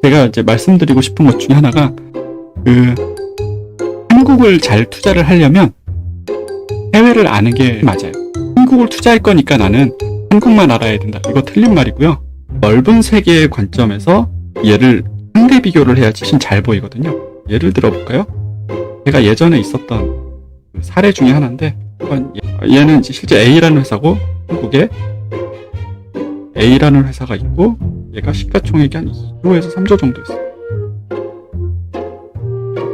제가 이제 말씀드리고 싶은 것 중에 하나가, 한국을 잘 투자를 하려면 해외를 아는 게 맞아요. 한국을 투자할 거니까 나는 한국만 알아야 된다. 이거 틀린 말이고요. 넓은 세계의 관점에서 얘를 상대 비교를 해야지 훨씬 잘 보이거든요. 예를 들어볼까요? 제가 예전에 있었던 사례 중에 하나인데, 얘는 실제 A라는 회사고, 한국에 A라는 회사가 있고, 얘가 시가총액이 한 2조에서 3조 정도 있어요.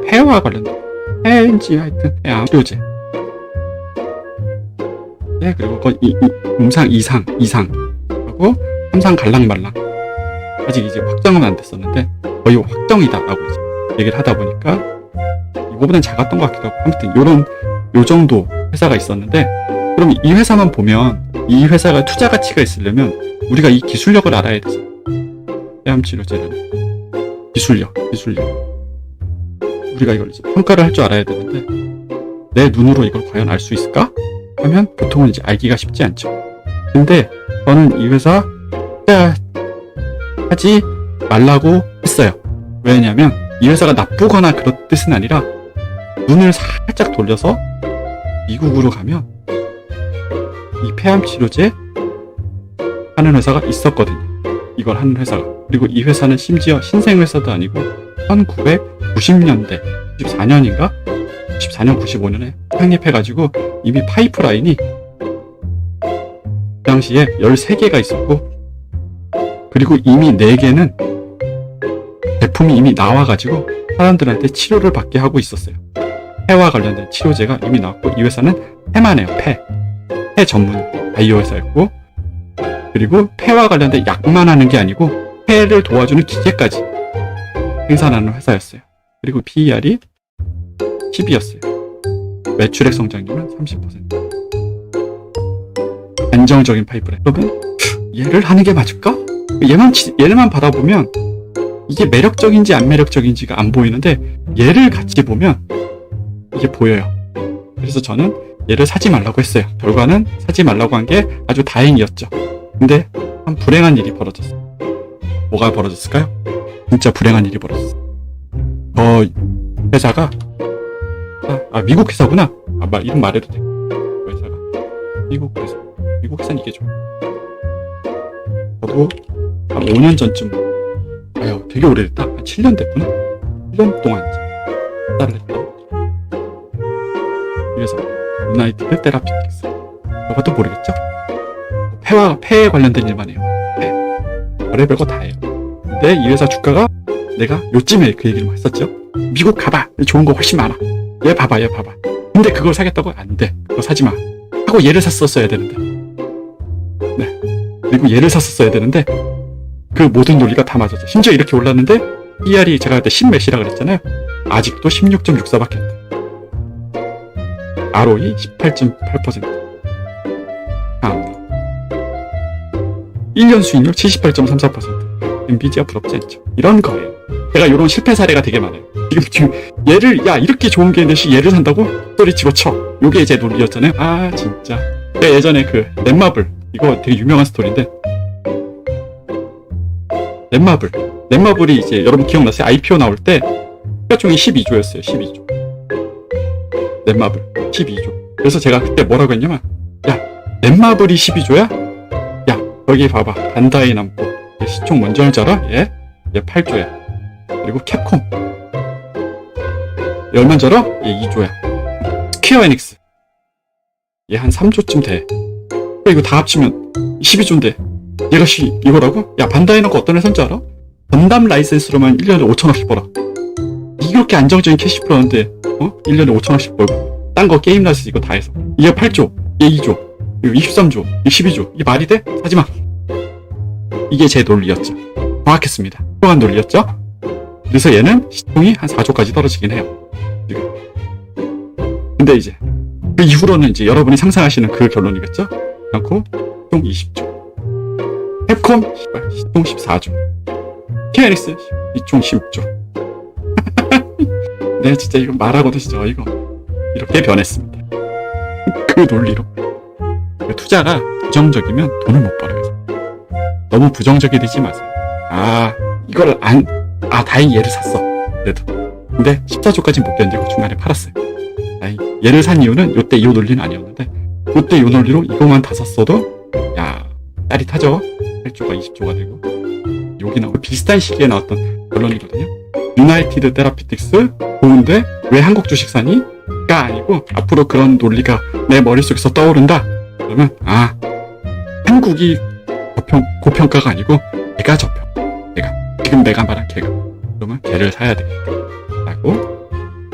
폐와 관련된, 폐인지 하여튼, 치료제. 예, 그리고 음상, 이상, 하고, 삼상 갈랑말랑. 아직 이제 확정은 안 됐었는데, 거의 확정이다라고 이제 얘기를 하다 보니까, 이거보단 작았던 것 같기도 하고, 아무튼, 요 정도 회사가 있었는데, 그럼 이 회사만 보면, 이 회사가 투자 가치가 있으려면, 우리가 이 기술력을 알아야 되죠. 폐암치료제라는 기술력. 우리가 이걸 이제 평가를 할 줄 알아야 되는데, 내 눈으로 이걸 과연 알 수 있을까? 하면 보통은 이제 알기가 쉽지 않죠. 근데 저는 이 회사 투자하지 말라고 했어요. 왜냐면 이 회사가 나쁘거나 그런 뜻은 아니라, 눈을 살짝 돌려서 미국으로 가면 이 폐암치료제 하는 회사가 있었거든요. 이걸 하는 회사가. 그리고 이 회사는 심지어 신생회사도 아니고 1990년대 94년인가? 94년 95년에 창립해가지고 이미 파이프라인이 그 당시에 13개가 있었고, 그리고 이미 4개는 제품이 이미 나와가지고 사람들한테 치료를 받게 하고 있었어요. 폐와 관련된 치료제가 이미 나왔고, 이 회사는 폐만 해요. 폐 전문 바이오 회사였고, 그리고 폐와 관련된 약만 하는 게 아니고 폐를 도와주는 기계까지 생산하는 회사였어요. 그리고 PER이 10이었어요. 매출액 성장률은 30%. 안정적인 파이프라인. 그러면 얘를 하는 게 맞을까? 얘만 받아보면 이게 매력적인지 안 매력적인지가 안 보이는데, 얘를 같이 보면 이게 보여요. 그래서 저는 얘를 사지 말라고 했어요. 결과는 사지 말라고 한 게 아주 다행이었죠. 근데 한 불행한 일이 벌어졌어요. 뭐가 벌어졌을까요? 진짜 불행한 일이 벌어졌어요. 회사가 미국 회사구나. 이름 말해도 돼. 회사가 미국 회사. 미국 회사는 이게 좋아. 저도 한 5년 전쯤, 되게 오래됐다. 한 7년 됐구나. 7년 동안 투자를 했다. 그래서 유나이티드 테라피틱스. 이것도 모르겠죠? 폐에 관련된 일만 해요. 별의별 거 다 해요. 근데 이 회사 주가가, 내가 요쯤에 그 얘기를 했었죠. 미국 가봐. 좋은 거 훨씬 많아. 얘 봐봐. 근데 그걸 사겠다고? 안 돼. 그거 사지 마. 하고 얘를 샀었어야 되는데. 네. 그리고 얘를 샀었어야 되는데, 그 모든 논리가 다 맞았죠. 심지어 이렇게 올랐는데, PER이 제가 그때 10몇이라 그랬잖아요. 아직도 16.64밖에 안 돼. ROE 18.8%. 1년 수익률 78.34%. 엔비디아 부럽지 않죠. 이런 거예요. 제가 이런 실패 사례가 되게 많아요. 지금 얘를, 이렇게 좋은 게 있는데 얘를 산다고? 소리 집어쳐. 요게 제 논리였잖아요. 진짜. 제가 예전에 넷마블, 이거 되게 유명한 스토리인데, 넷마블이 이제 여러분 기억나세요? IPO 나올 때 시가총액이 12조였어요. 12조. 넷마블 12조. 그래서 제가 그때 뭐라고 했냐면, 넷마블이 12조야? 여기 봐봐. 반다이 남고. 시총 뭔지 알지 알아? 얘 8조야. 그리고 캡콤. 얘 얼마인 줄 알아? 얘 2조야. 스퀘어 에닉스. 얘 한 3조쯤 돼. 이거 다 합치면 12조인데. 얘가 이거라고? 반다이 남고 어떤 회사인 줄 알아? 전담 라이센스로만 1년에 5천억씩 벌어. 이렇게 안정적인 캐시플로우인데, 1년에 5천억씩 벌고. 딴 거 게임 라이센스 이거 다 해서. 얘 8조. 얘 2조. 23조, 12조. 이게 말이 돼? 사지마. 이게 제 논리였죠. 정확했습니다. 훌륭한 논리였죠? 그래서 얘는 시총이 한 4조까지 떨어지긴 해요. 지금. 근데 이제 그 이후로는 이제 여러분이 상상하시는 그 결론이겠죠? 그렇고 시총 20조. 캡콤 시총 14조. KNX 시총 10조. 네, 진짜 이거 말하고도 진짜 이거 이렇게 변했습니다. 그 논리로. 투자가 부정적이면 돈을 못 벌어요. 너무 부정적이 되지 마세요. 이걸 다행히 얘를 샀어. 그래도. 근데 14조까지 못 견디고 중간에 팔았어요. 얘를 산 이유는 요때 이 논리는 아니었는데, 요때 요 논리로 이거만 다 샀어도, 야, 짜릿하죠? 8조가 20조가 되고. 여기 나오고 비슷한 시기에 나왔던 결론이거든요. 유나이티드 테라피틱스 좋은데 왜 한국 주식 사니? 가 아니고 앞으로 그런 논리가 내 머릿속에서 떠오른다. 그러면 한국이 고평가가 아니고 걔가 저평. 지금 내가 말한 걔가. 그러면 걔를 사야 되겠다. 라고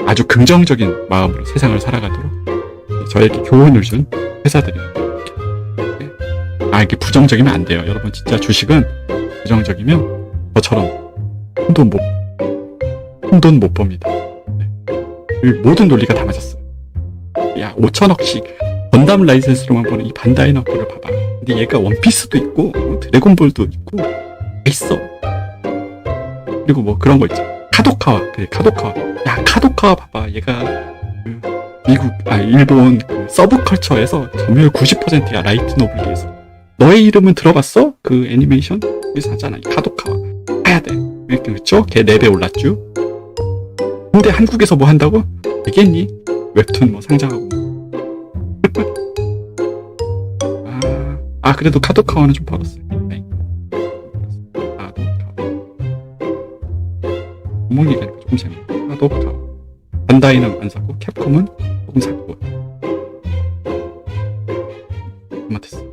아주 긍정적인 마음으로 세상을 살아가도록 저에게 교훈을 준 회사들입니다. 이게 부정적이면 안 돼요. 여러분 진짜 주식은 부정적이면 저처럼 큰 돈 못 법니다. 모든 논리가 다 맞았어요. 야, 5천억씩 건담 라이센스로만 보는 이 반다이 남코를 봐봐. 근데 얘가 원피스도 있고 드래곤볼도 있고 다 있어. 그리고 뭐 그런 거 있죠. 카도카와. 야, 카도카와 봐봐. 얘가 일본 서브컬처에서 점유율 90%야. 라이트 노블리에서. 너의 이름은 들어봤어? 그 애니메이션? 여기서 하잖아. 카도카와. 해야 돼. 그렇죠? 걔 4배 올랐죠? 근데 한국에서 뭐 한다고? 되겠니? 웹툰 뭐 상장하고. 그래도 카도카와는 좀 벌었어요. 구멍이가 조금 재밌네. 카도카와. 반다이는 안 사고 캡콤은 조금 샀고. 잘못했어.